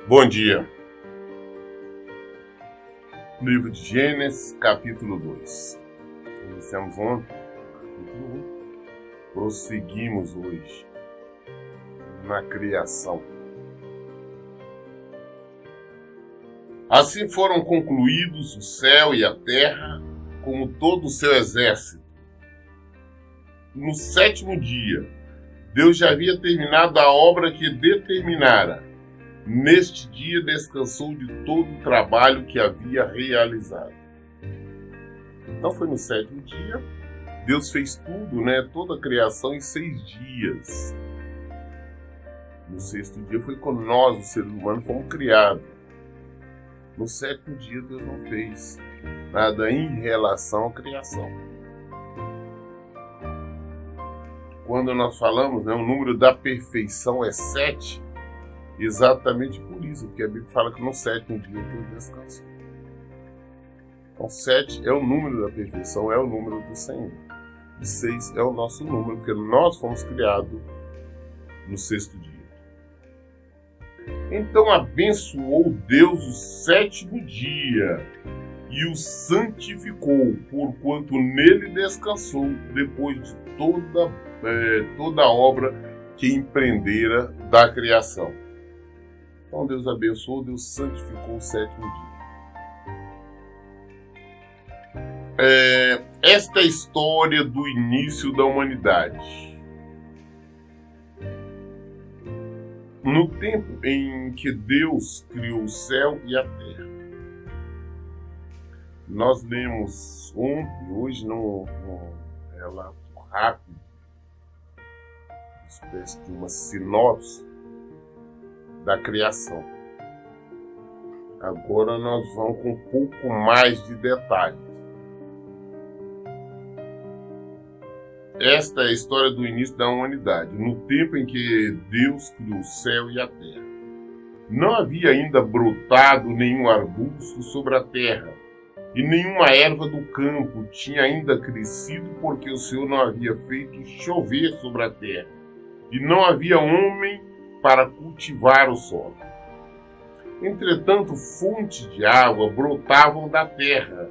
Bom dia. Livro de Gênesis, capítulo 2. Iniciamos ontem, capítulo 1. Prosseguimos hoje na criação. Assim foram concluídos o céu e a terra, como todo o seu exército. No 7º dia, Deus já havia terminado a obra que determinara. Neste dia descansou de todo o trabalho que havia realizado. Então foi no 7º dia, Deus fez tudo, toda a criação em 6 dias. No 6º dia foi quando nós, os seres humanos, fomos criados. No 7º dia Deus não fez nada em relação à criação. Quando nós falamos, o número da perfeição é 7, exatamente por isso, porque a Bíblia fala que no 7º dia Deus descansou. Então 7 é o número da perfeição, é o número do Senhor. E 6 é o nosso número, porque nós fomos criados no 6º dia. Então abençoou Deus o 7º dia e o santificou, porquanto nele descansou, depois de toda a obra que empreendera da criação. Então Deus abençoou, Deus santificou o 7º dia. Esta é a história do início da humanidade. No tempo em que Deus criou o céu e a terra. Nós lemos ontem, hoje, num relato rápido, uma espécie de uma sinopse da criação. Agora nós vamos com um pouco mais de detalhes. Esta é a história do início da humanidade, no tempo em que Deus criou o céu e a terra. Não havia ainda brotado nenhum arbusto sobre a terra, e nenhuma erva do campo tinha ainda crescido, porque o Senhor não havia feito chover sobre a terra, e não havia homem para cultivar o solo. Entretanto, fontes de água brotavam da terra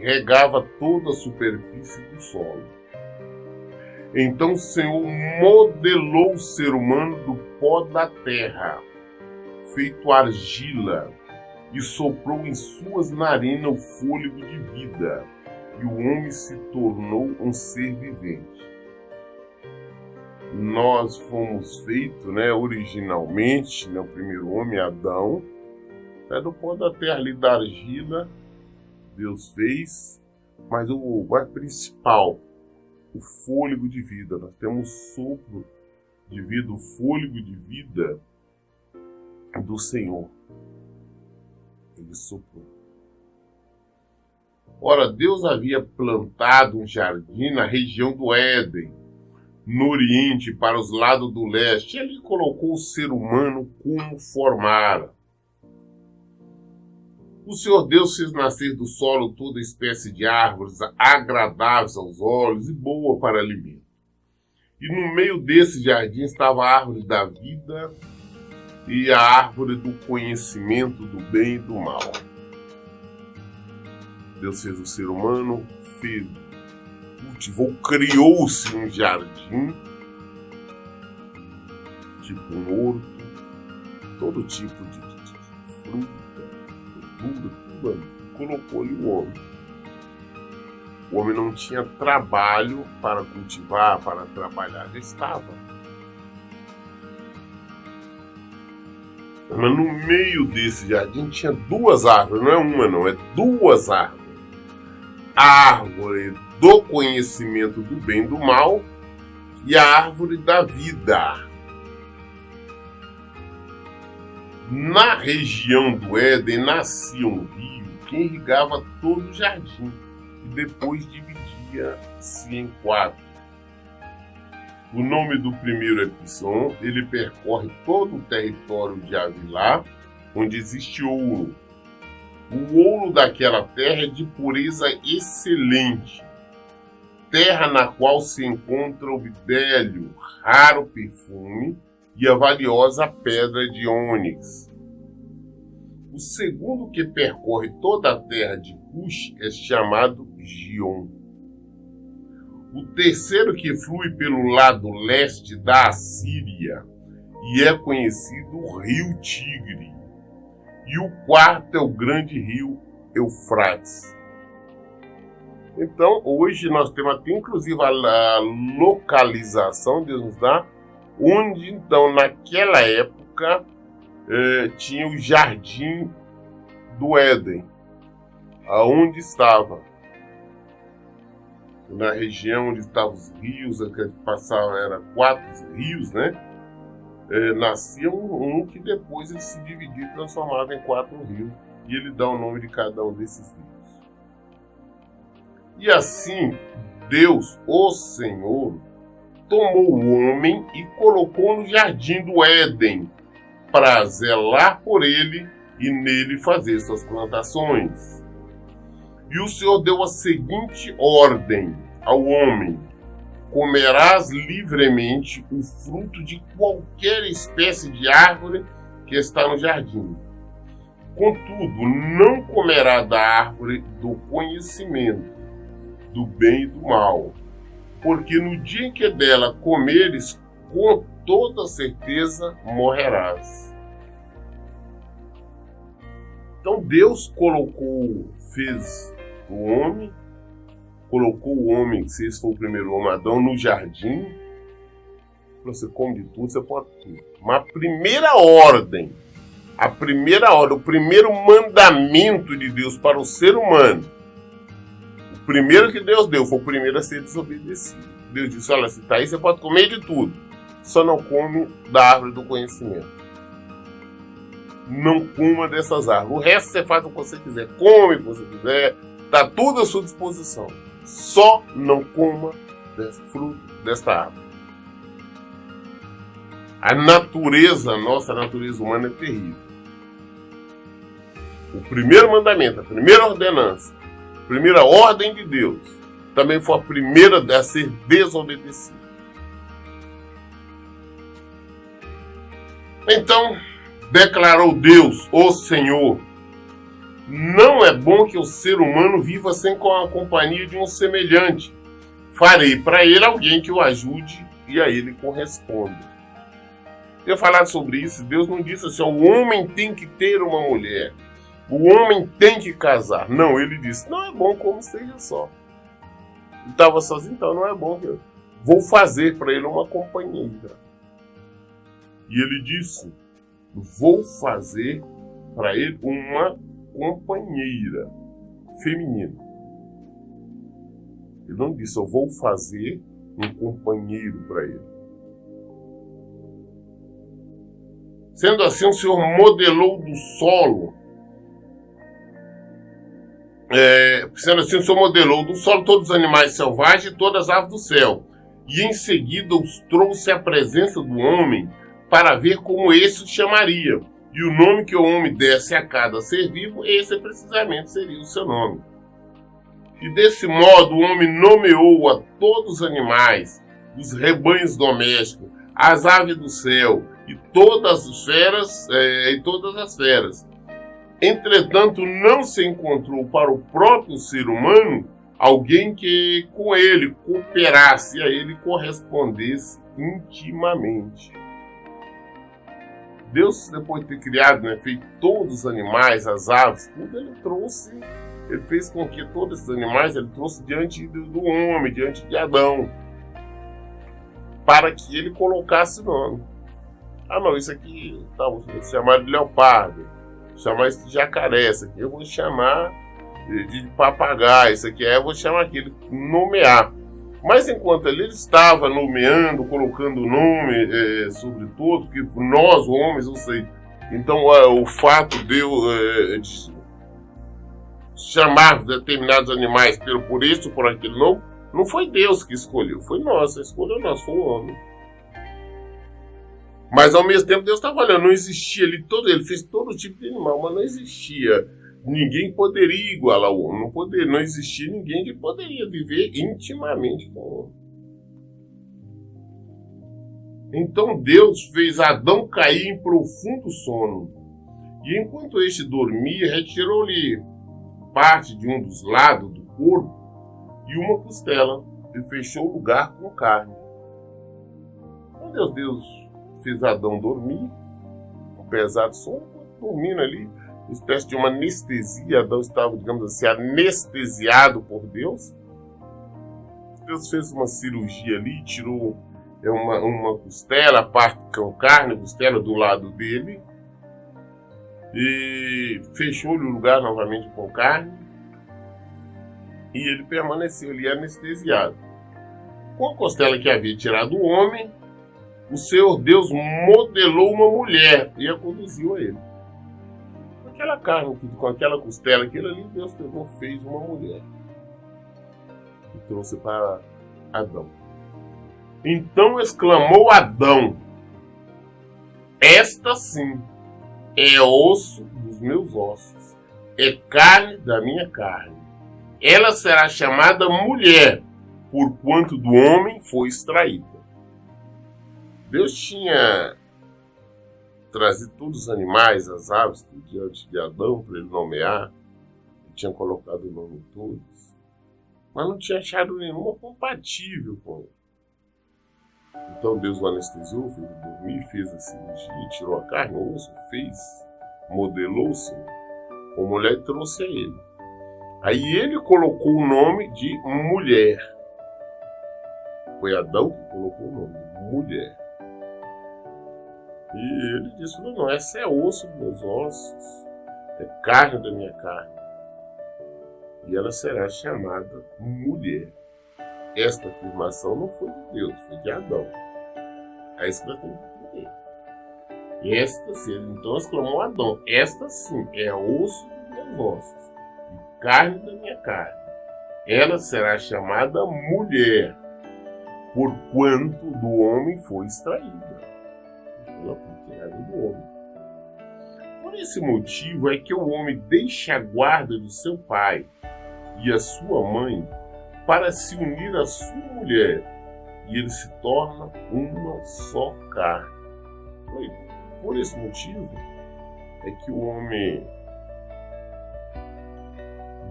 e regava toda a superfície do solo. Então o Senhor modelou o ser humano do pó da terra, feito argila, e soprou em suas narinas o fôlego de vida, e o homem se tornou um ser vivente. Nós fomos feitos, originalmente, o primeiro homem, Adão, do pó da terra ali, da argila, Deus fez, mas o principal, o fôlego de vida. Nós temos sopro de vida, o fôlego de vida do Senhor. Ele soprou. Ora, Deus havia plantado um jardim na região do Éden, no Oriente, para os lados do leste, e ali colocou o ser humano como formara. O Senhor Deus fez nascer do solo toda espécie de árvores agradáveis aos olhos e boa para alimento. E no meio desse jardim estava a árvore da vida e a árvore do conhecimento do bem e do mal. Deus fez o ser humano, cultivou, criou-se um jardim, tipo um horto, todo tipo de fruta, verdura, tudo ali. Colocou ali o homem. O homem não tinha trabalho para cultivar, para trabalhar, já estava. Mas no meio desse jardim tinha 2 árvores, não é uma não, é 2 árvores. A árvore do conhecimento do bem e do mal e a árvore da vida. Na região do Éden nascia um rio que irrigava todo o jardim e depois dividia-se em 4. O nome do primeiro é Pison, ele percorre todo o território de Havilá, onde existe ouro. O ouro daquela terra é de pureza excelente terra na qual se encontra o bidélio, raro perfume, e a valiosa pedra de ônix. O segundo que percorre toda a terra de Cush é chamado Gion. O terceiro que flui pelo lado leste da Assíria e é conhecido o rio Tigre. E o quarto é o grande rio Eufrates. Então, hoje nós temos até inclusive a localização, Deus nos dá, onde então naquela época tinha o jardim do Éden, aonde estava, na região onde estavam os rios, que passavam, eram 4 rios, né? Nascia um que depois ele se dividia e transformava em 4 rios, e ele dá o nome de cada um desses rios. E assim, Deus, o Senhor, tomou o homem e colocou no jardim do Éden, para zelar por ele e nele fazer suas plantações. E o Senhor deu a seguinte ordem ao homem: comerás livremente o fruto de qualquer espécie de árvore que está no jardim. Contudo, não comerá da árvore do conhecimento do bem e do mal, porque no dia em que dela comeres, com toda certeza morrerás. Então Deus fez o homem, colocou o homem, se esse for o primeiro homem, Adão, no jardim. Você come de tudo, você pode tudo. Mas a primeira ordem, o primeiro mandamento de Deus para o ser humano, o primeiro que Deus deu, foi o primeiro a ser desobedecido. Deus disse: olha, se está aí, você pode comer de tudo, só não come da árvore do conhecimento. Não coma dessas árvores. O resto você faz o que você quiser, come o que você quiser, está tudo à sua disposição. Só não coma desse fruto desta árvore. A nossa natureza humana é terrível. O primeiro mandamento, a primeira ordenança, a primeira ordem de Deus, também foi a primeira a ser desobedecida. Então, declarou Deus, o Senhor: não é bom que o ser humano viva sem a companhia de um semelhante. Farei para ele alguém que o ajude e a ele corresponda. Eu falar sobre isso, Deus não disse assim: o homem tem que ter uma mulher, o homem tem que casar. Não, ele disse: não é bom como seja só. Ele estava sozinho, então não é bom que eu vou fazer para ele uma companheira. E ele disse: vou fazer para ele uma companheira feminina. Ele não disse: eu vou fazer um companheiro para ele. Sendo assim, o Senhor modelou do solo. Sendo assim, o Senhor modelou do solo todos os animais selvagens e todas as aves do céu. E em seguida os trouxe à presença do homem para ver como esse o chamaria. E o nome que o homem desse a cada ser vivo, esse precisamente seria o seu nome. E desse modo o homem nomeou a todos os animais, os rebanhos domésticos, as aves do céu e todas as feras. Entretanto, não se encontrou para o próprio ser humano alguém que com ele cooperasse, a ele correspondesse intimamente. Deus, depois de ter criado, feito todos os animais, as aves, tudo ele fez com que todos esses animais ele trouxe diante do homem, diante de Adão, para que ele colocasse nome. Ah, não, isso aqui vou chamar de leopardo, chamar isso de jacaré, isso aqui eu vou chamar de papagaio, isso aqui eu vou chamar aquele, nomear. Mas enquanto ele estava nomeando, colocando o nome sobre tudo, porque nós, homens, eu sei. Então, o fato de chamar determinados animais por esse ou por aquele nome, não foi Deus que escolheu, foi nós, a escolha nossa, foi o homem. Mas ao mesmo tempo Deus estava olhando, não existia ali ele fez todo tipo de animal, mas não existia ninguém poderia igualar o homem, não existia ninguém que poderia viver intimamente com o homem. Então Deus fez Adão cair em profundo sono, e enquanto este dormia, retirou-lhe parte de um dos lados do corpo e uma costela, e fechou o lugar com carne. Quando Deus fez Adão dormir, um pesado sono, dormindo ali, uma espécie de uma anestesia. Adão estava, digamos assim, anestesiado por Deus. Deus fez uma cirurgia ali, tirou uma costela, a parte com carne, costela do lado dele, e fechou-lhe o lugar novamente com carne, e ele permaneceu ali anestesiado. Com a costela que havia tirado o homem, o Senhor Deus modelou uma mulher e a conduziu a ele. Com aquela carne, com aquela costela, aquilo ali, Deus pegou, fez uma mulher e trouxe para Adão. Então exclamou Adão: esta sim é osso dos meus ossos, é carne da minha carne. Ela será chamada mulher, porquanto do homem foi extraída. Deus tinha trazido todos os animais, as aves, diante de Adão para ele nomear. Ele tinha colocado o nome de todos, mas não tinha achado nenhuma compatível com ele. Então Deus o anestesiou, fez ele dormir, fez a cirurgia, tirou a carne, o osso, modelou-se com mulher e trouxe a ele. Aí ele colocou o nome de mulher. Foi Adão que colocou o nome de mulher. E ele disse: não, essa é osso dos meus ossos, é carne da minha carne. E ela será chamada mulher. Esta afirmação não foi de Deus, foi de Adão. É isso que nós temos que entender. Esta sim, então exclamou Adão: esta sim é osso dos meus ossos e carne da minha carne. Ela será chamada mulher, porquanto do homem foi extraída. Ela foi tirada do homem. Por esse motivo é que o homem deixa a guarda do seu pai e a sua mãe para se unir à sua mulher, e ele se torna uma só carne. Por esse motivo é que o homem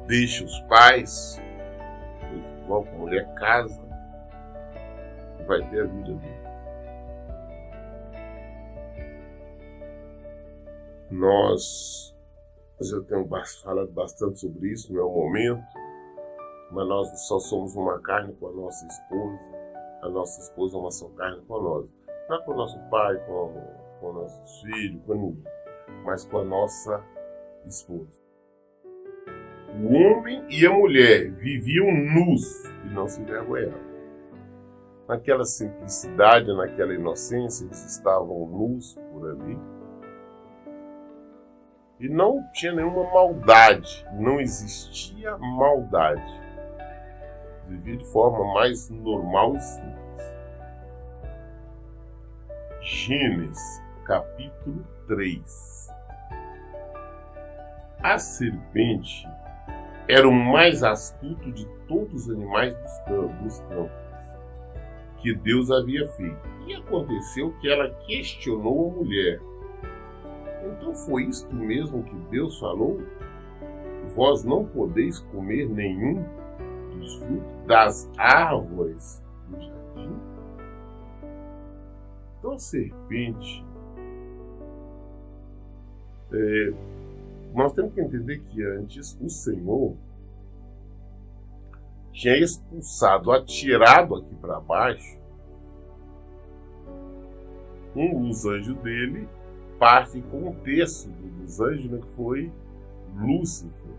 deixa os pais, igual com a mulher casa, e vai ter a vida dele. Nós já temos falado bastante sobre isso, não é o momento, mas nós só somos uma carne com a nossa esposa é uma só carne com nós. Não é com o nosso pai, com nossos filhos, com ninguém, mas com a nossa esposa. O homem e a mulher viviam nus e não se envergonhavam. Naquela simplicidade, naquela inocência, eles estavam nus por ali. E não tinha nenhuma maldade, não existia maldade. Vivia de forma mais normal e simples. Gênesis, capítulo 3. A serpente era o mais astuto de todos os animais dos campos que Deus havia feito. E aconteceu que ela questionou a mulher: então foi isto mesmo que Deus falou? Vós não podeis comer nenhum dos frutos das árvores do jardim? Então a serpente, nós temos que entender que antes o Senhor tinha expulsado, atirado aqui para baixo, um dos anjos dele, parte com um terço dos anjos, né, que foi Lúcifer,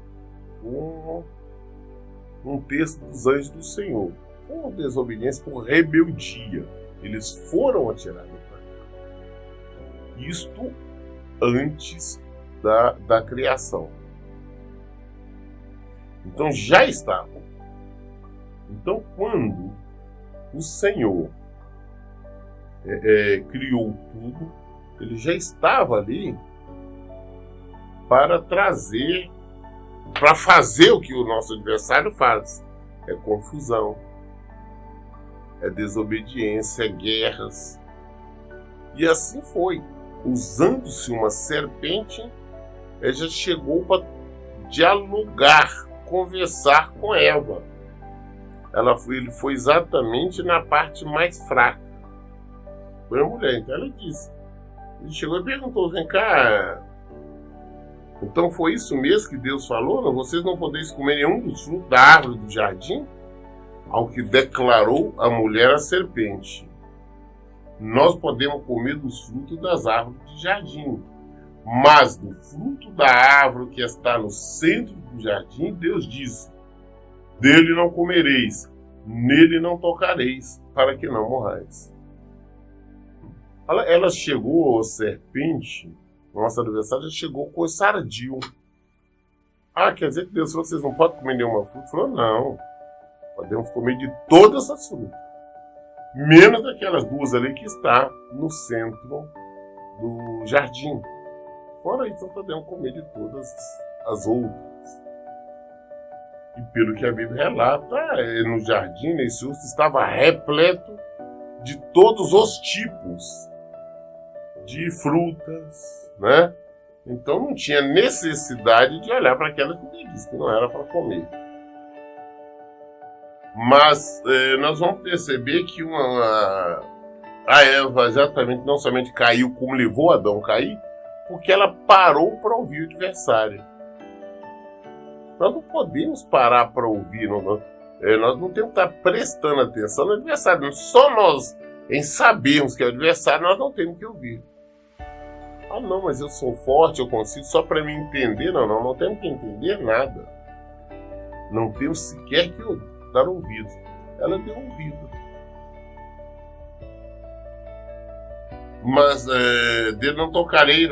um terço dos anjos do Senhor, por desobediência, por rebeldia. Eles foram atirados para cá. Isto antes da criação. Então já estavam. Então quando o Senhor criou tudo, ele já estava ali para trazer para fazer o que o nosso adversário faz. É confusão, é desobediência, é guerras. E assim foi. Usando-se uma serpente, ele já chegou para dialogar, conversar com Eva. Ele foi exatamente na parte mais fraca. Foi a mulher, então ela disse. Ele chegou e perguntou, vem cá, então foi isso mesmo que Deus falou? Não, vocês não podeis comer nenhum dos frutos da árvore do jardim? Ao que declarou a mulher à serpente. Nós podemos comer dos frutos das árvores do jardim, mas do fruto da árvore que está no centro do jardim, Deus disse, dele não comereis, nele não tocareis, para que não morrais. Ela chegou, a serpente, nossa adversária, já chegou com esse ardil. Quer dizer que Deus falou que vocês não podem comer nenhuma fruta? Falou, não, podemos comer de todas as frutas, menos daquelas duas ali que está no centro do jardim. Fora isso, não podemos comer de todas as outras. E pelo que a Bíblia relata, no jardim, nesse urso, estava repleto de todos os tipos de frutas, né? Então não tinha necessidade de olhar para aquela que ele disse que não era para comer. Mas nós vamos perceber que a Eva exatamente não somente caiu como levou Adão a cair, porque ela parou para ouvir o adversário. Nós não podemos parar para ouvir, nós não temos que estar prestando atenção no adversário. Só nós, em sabermos que é o adversário, nós não temos que ouvir. Não, mas eu sou forte, eu consigo só para me entender. Não temos que entender nada. Não temos sequer que dar ouvido. Ela deu ouvido. Mas dele não tocarei,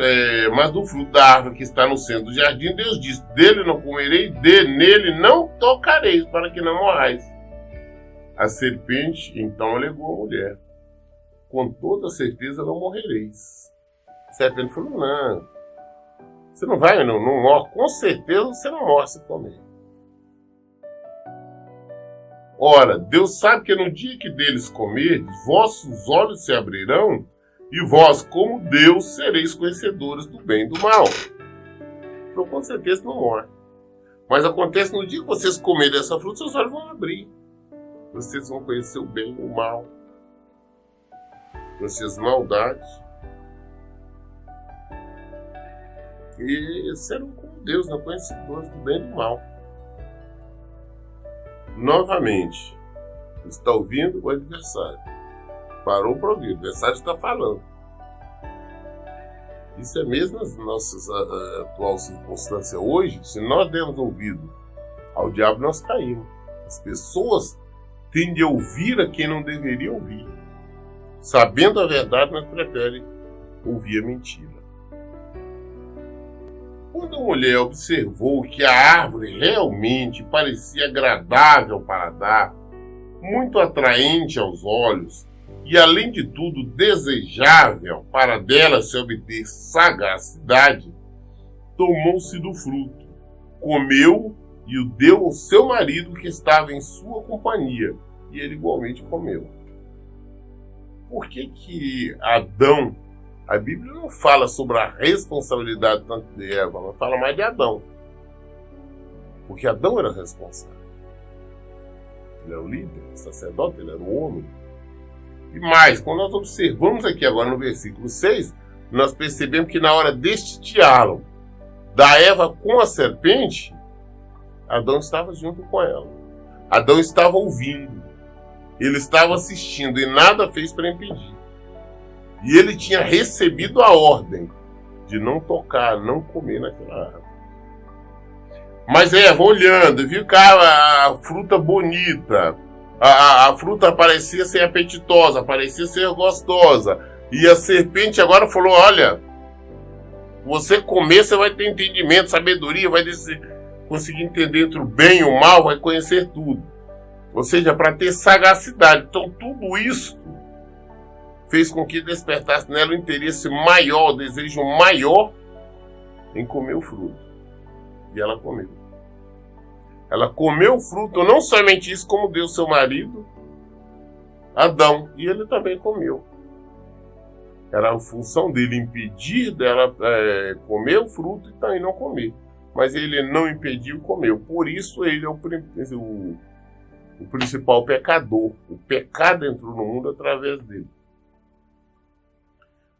mas do fruto da árvore que está no centro do jardim, Deus disse, dele não comerei, nele não tocareis, para que não morrais. A serpente então alegou a mulher, com toda certeza não morrereis. A serpente falou, não, você não vai, não morre, com certeza você não morre se comer. Ora, Deus sabe que no dia que deles comerdes, vossos olhos se abrirão, e vós, como Deus, sereis conhecedores do bem e do mal. Então, com certeza não morre. Mas acontece no dia que vocês comerem essa fruta, seus olhos vão abrir. Vocês vão conhecer o bem e o mal. Conhecer maldades. E serão como Deus, conhecedores do bem e do mal. Novamente, está ouvindo o adversário. Parou para ouvir, o adversário está falando. Isso é mesmo nas nossas atuais circunstâncias. Hoje, se nós dermos ouvido ao diabo, nós caímos. As pessoas tendem a ouvir a quem não deveria ouvir. Sabendo a verdade, mas preferem ouvir a mentira. Quando a mulher observou que a árvore realmente parecia agradável para dar, muito atraente aos olhos, e além de tudo desejável para dela se obter sagacidade, tomou-se do fruto, comeu e o deu ao seu marido que estava em sua companhia, e ele igualmente comeu. Por que Adão, a Bíblia não fala sobre a responsabilidade tanto de Eva, ela fala mais de Adão, porque Adão era responsável. Ele era o líder, o sacerdote, ele era o homem. E mais, quando nós observamos aqui agora no versículo 6, nós percebemos que na hora deste diálogo da Eva com a serpente, Adão estava junto com ela. Adão estava ouvindo. Ele estava assistindo e nada fez para impedir. E ele tinha recebido a ordem de não tocar, não comer naquela árvore. Mas Eva, olhando, viu que a fruta bonita, a fruta parecia ser apetitosa, parecia ser gostosa. E a serpente agora falou, olha, você comer, você vai ter entendimento, sabedoria, vai conseguir entender entre o bem e o mal, vai conhecer tudo. Ou seja, para ter sagacidade. Então tudo isso fez com que despertasse nela o interesse maior, o desejo maior em comer o fruto. E ela comeu. Ela comeu o fruto, não somente isso, como deu seu marido, Adão, e ele também comeu. Era a função dele impedir dela comer o fruto e também não comer. Mas ele não impediu e comeu. Por isso ele é o principal pecador. O pecado entrou no mundo através dele.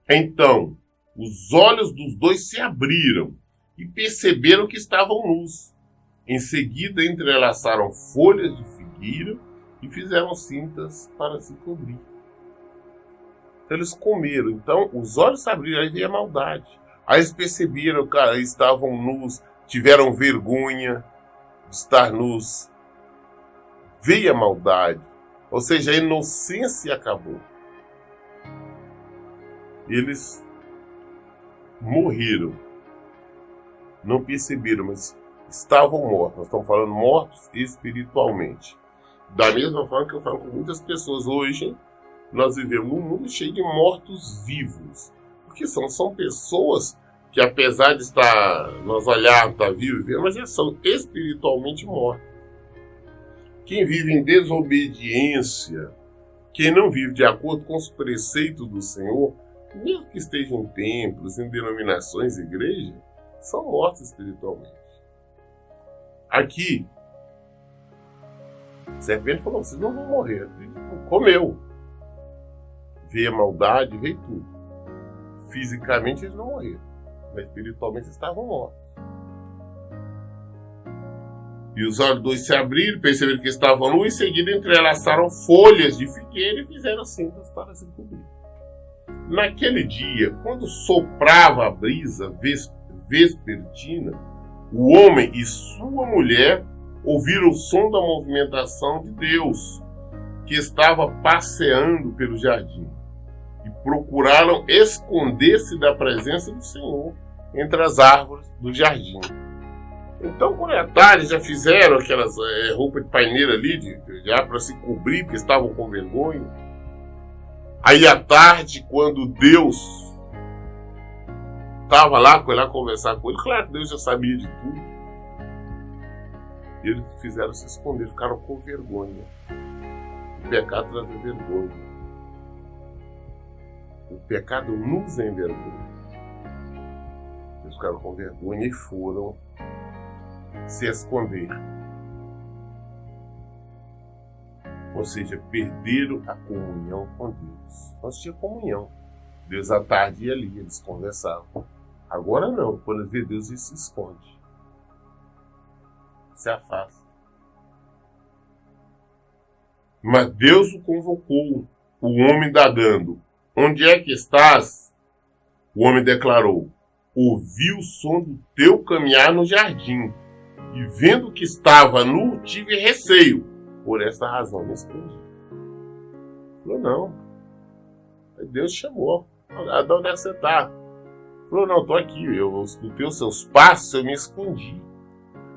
Então, os olhos dos dois se abriram e perceberam que estavam nus. Em seguida, entrelaçaram folhas de figueira e fizeram cintas para se cobrir. Então, eles comeram. Então, os olhos se abriram, aí veio a maldade. Aí eles perceberam que estavam nus, tiveram vergonha de estar nus. Veio a maldade. Ou seja, a inocência acabou. Eles morreram. Não perceberam, mas estavam mortos. Nós estamos falando mortos espiritualmente. Da mesma forma que eu falo com muitas pessoas hoje, nós vivemos num mundo cheio de mortos vivos. Porque são pessoas que, apesar de nós olharmos, estar vivos, mas já são espiritualmente mortos. Quem vive em desobediência, quem não vive de acordo com os preceitos do Senhor, mesmo que esteja em templos, em denominações, igrejas, são mortos espiritualmente. Aqui, a serpente falou, vocês não vão morrer. Comeu. Veio a maldade, veio tudo. Fisicamente eles não morreram, mas espiritualmente estavam mortos. E os olhos dois se abriram, perceberam que estavam nus, em seguida entrelaçaram folhas de figueira e fizeram cintas para se cobrir. Naquele dia, quando soprava a brisa vespertina, o homem e sua mulher ouviram o som da movimentação de Deus, que estava passeando pelo jardim, e procuraram esconder-se da presença do Senhor entre as árvores do jardim. Então, quando é tarde, já fizeram aquelas roupas de paineira ali, já para se cobrir, porque estavam com vergonha. Aí à tarde, quando Deus estava lá, foi lá conversar com ele, claro que Deus já sabia de tudo. E eles fizeram se esconder, ficaram com vergonha. O pecado traz vergonha. O pecado nos envergonha. Eles ficaram com vergonha e foram se esconder. Ou seja, perderam a comunhão com Deus. Nós tínhamos comunhão. Deus à tarde ia ali, eles conversavam. Agora não, quando vê Deus ele se esconde. Se afasta. Mas Deus o convocou, o homem indagando. Onde é que estás? O homem declarou. Ouvi o som do teu caminhar no jardim. E vendo que estava nu, tive receio. Por essa razão me escondi. Falou, não. Aí Deus chamou. Adão, onde é que você está? Falou, não, estou aqui. Eu escutei os seus passos, eu me escondi.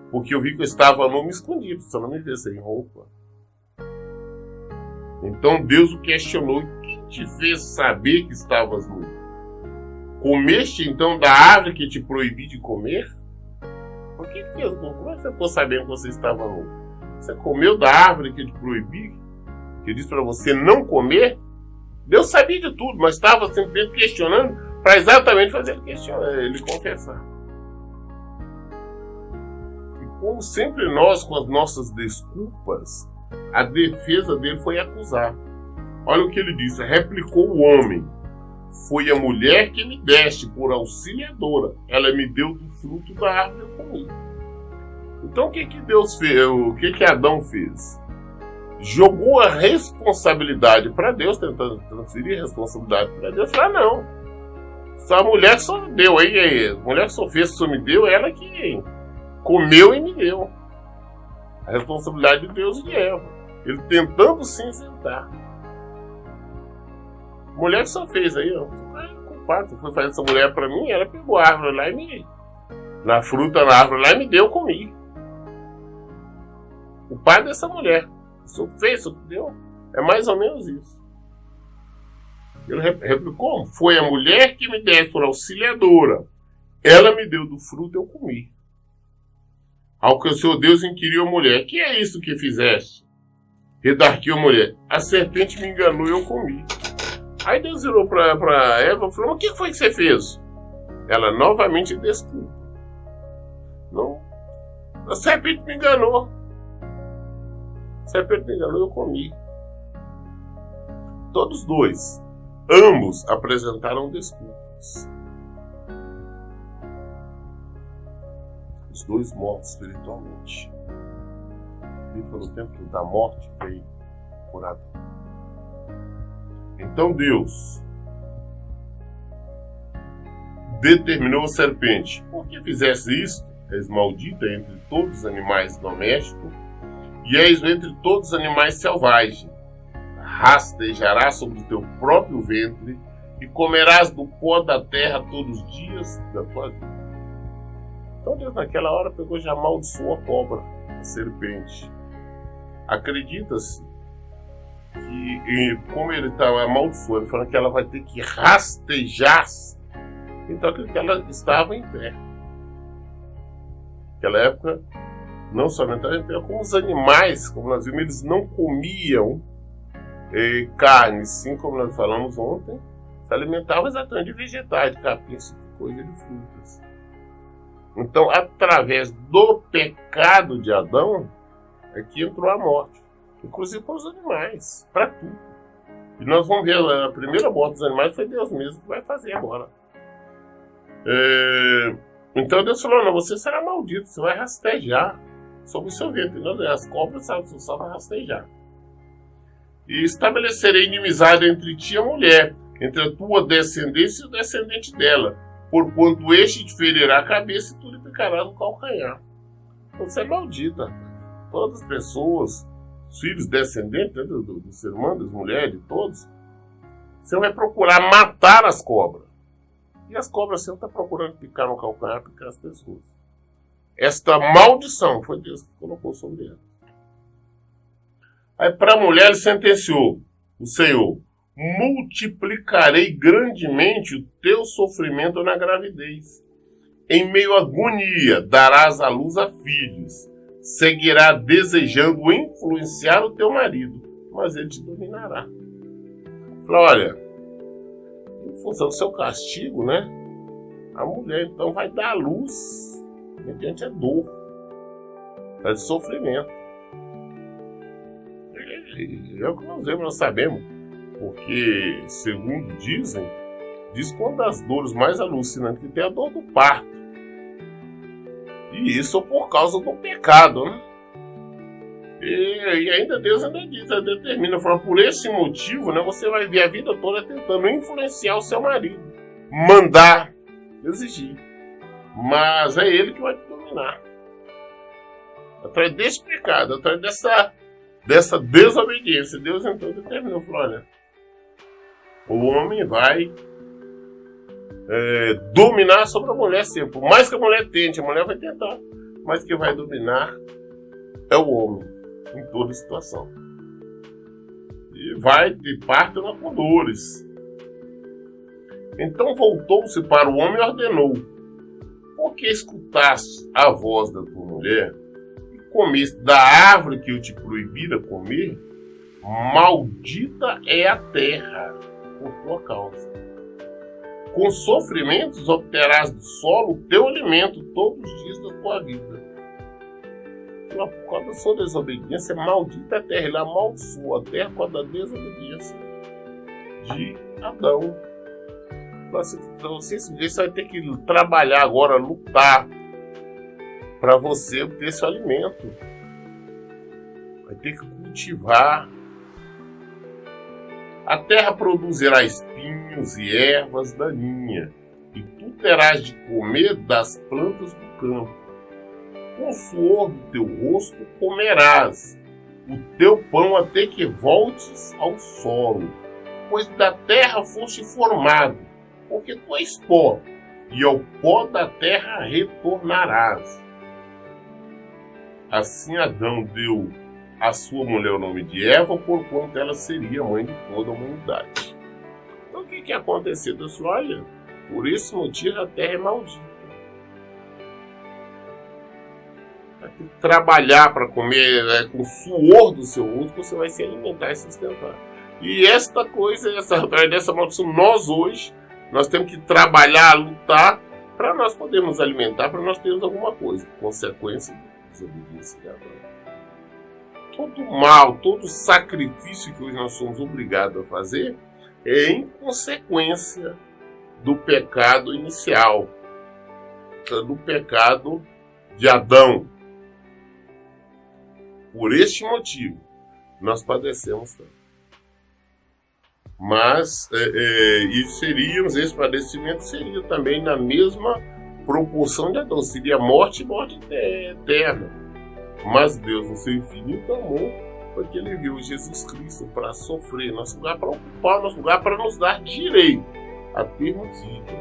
Porque eu vi que eu estava nu, me escondi. Você não me vê sem roupa. Então Deus o questionou. Quem te fez saber que estavas nu? Comeste então da árvore que te proibi de comer? Por que fez? Como é que você ficou sabendo que você estava nu? Você comeu da árvore que te proibi? Que eu disse para você não comer? Deus sabia de tudo, mas estava sempre questionando para exatamente fazer ele confessar. E como sempre nós, com as nossas desculpas, a defesa dele foi acusar. Olha o que ele disse, replicou o homem. Foi a mulher que me deste por auxiliadora. Ela me deu do fruto da árvore e eu comi. Então o que Deus fez? O que Adão fez? Jogou a responsabilidade para Deus, tentando transferir a responsabilidade para Deus. Falou, não. Essa mulher só me deu. Aí, a mulher só fez, só me deu, ela que comeu e me deu. A responsabilidade de Deus e de Eva. Ele tentando se isentar. A mulher que só fez aí, ó. Culpado, foi fazer essa mulher para mim, ela pegou a árvore lá e me... Na fruta, na árvore lá e me deu, eu comi. O pai dessa mulher. Só fez, só deu. É mais ou menos isso. Ele replicou. Foi a mulher que me deu por auxiliadora. Ela me deu do fruto, eu comi. Ao que o seu Deus inquiriu a mulher: que é isso que fizeste? Redarquiu a mulher: a serpente me enganou e eu comi. Aí Deus virou para Eva e falou: o que foi que você fez? Ela novamente desculpa: não, a serpente me enganou. A serpente me enganou e eu comi. Todos dois, ambos apresentaram desculpas. Os dois mortos espiritualmente. E pelo tempo da morte veio curado. Então Deus determinou a serpente: por que fizeste isto? És maldita entre todos os animais domésticos e és entre todos os animais selvagens. Rastejarás sobre o teu próprio ventre e comerás do pó da terra todos os dias da tua vida. Então Deus naquela hora pegou e já amaldiçoou a cobra, a serpente. Acredita-se que, como ele estava amaldiçoando, falando que ela vai ter que rastejar, então que ela estava em pé. Naquela época, não somente estava em pé, como os animais, como nós vimos, eles não comiam carne, sim, como nós falamos ontem, se alimentavam exatamente de vegetais, de capim, de coisa, de frutas. Então, através do pecado de Adão, é que entrou a morte, inclusive para os animais, para tudo. E nós vamos ver, a primeira morte dos animais foi Deus mesmo que vai fazer agora. Então Deus falou: não, você será maldito, você vai rastejar sobre o seu ventre. As cobras só vai rastejar. E estabelecerei inimizade entre ti e a mulher, entre a tua descendência e o descendente dela, porquanto este te ferirá a cabeça e tu lhe picarás no calcanhar. Então você é maldita. Todas as pessoas, os filhos descendentes do ser humano, das mulheres, de todos, você vai procurar matar as cobras. E as cobras sempre estão procurando picar no calcanhar, picar as pessoas. Esta maldição foi Deus que colocou sobre ela. Aí para a mulher ele sentenciou o Senhor: multiplicarei grandemente o teu sofrimento na gravidez. Em meio à agonia darás à luz a filhos. Seguirá desejando influenciar o teu marido, mas ele te dominará. Fala: olha, em função do seu castigo, né? A mulher então vai dar à luz mediante a dor, a sofrimento. É o que nós vemos, nós sabemos, porque, segundo diz que uma das dores mais alucinantes que tem é a dor do parto. E isso por causa do pecado, né? E ainda Deus determina, fala: por esse motivo, né, você vai ver a vida toda tentando influenciar o seu marido, mandar, exigir. Mas é ele que vai te dominar. Atrás desse pecado, atrás dessa desobediência, Deus então determinou, falou: olha, o homem vai dominar sobre a mulher sempre. Por mais que a mulher tente, a mulher vai tentar, mas quem vai dominar é o homem, em toda situação. E vai de parto com dores. Então voltou-se para o homem e ordenou: por que escutaste a voz da tua mulher e comeste da árvore que eu te proibira comer? Maldita é a terra por tua causa. Com sofrimentos obterás do solo o teu alimento todos os dias da tua vida. Por causa da sua desobediência, maldita a terra. Ele amaldiçoou a terra por causa da desobediência de Adão. Você vai ter que trabalhar agora, lutar para você obter seu alimento. Vai ter que cultivar. A terra produzirá espinhos e ervas daninhas, e tu terás de comer das plantas do campo. Com o suor do teu rosto comerás o teu pão até que voltes ao solo, pois da terra foste formado, porque tu és pó, e ao pó da terra retornarás. Assim Adão deu à sua mulher o nome de Eva, porquanto ela seria a mãe de toda a humanidade. Então o que aconteceu? Deus falou: olha, por esse motivo a terra é maldita. A que trabalhar para comer, com o suor do seu rosto, você vai se alimentar e se sustentar. E esta coisa, através dessa maldição, nós temos que trabalhar, lutar, para nós podermos nos alimentar, para nós termos alguma coisa. Consequência da desobediência de Adão. Todo mal, todo sacrifício que hoje nós somos obrigados a fazer é em consequência do pecado inicial, do pecado de Adão. Por este motivo, nós padecemos tanto. Mas esse padecimento seria também na mesma proporção de Adão, seria morte e morte eterna. Mas Deus, no seu infinito amor, porque Ele viu Jesus Cristo para sofrer nosso lugar, para ocupar nosso lugar, para nos dar direito a termos vida,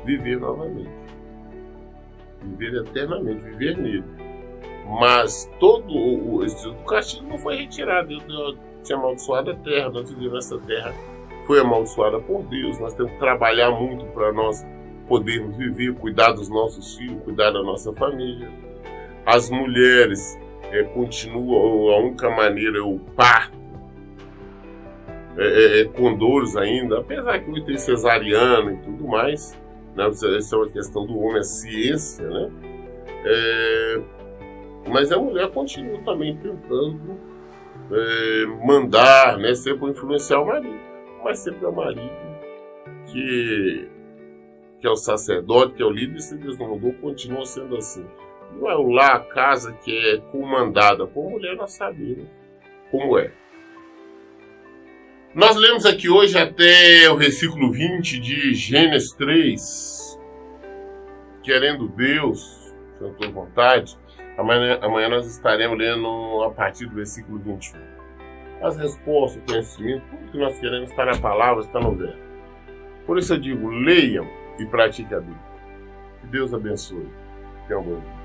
viver novamente, viver eternamente, viver nele. Mas todo o castigo não foi retirado. Deus tinha amaldiçoado a terra, nós vivemos nessa terra, foi amaldiçoada por Deus. Nós temos que trabalhar muito para nós podermos viver, cuidar dos nossos filhos, cuidar da nossa família. As mulheres continuam, a única maneira é o parto, com dores ainda, apesar que hoje tem cesariana e tudo mais, né? Essa é uma questão do homem, a ciência, né? Mas a mulher continua também tentando mandar, né? Sempre influenciar o marido, mas sempre é o marido que é o sacerdote, que é o líder, e se Deus não mudou, continua sendo assim. Não é o lar, a casa que é comandada por mulher, nós sabemos como é. Nós lemos aqui hoje até o versículo 20 de Gênesis 3. Querendo Deus, se eu estou à vontade, amanhã nós estaremos lendo a partir do versículo 21. As respostas, o conhecimento, tudo que nós queremos está na palavra, está no verbo. Por isso eu digo, leiam e pratiquem a Bíblia. Que Deus abençoe. Tenham um bom dia.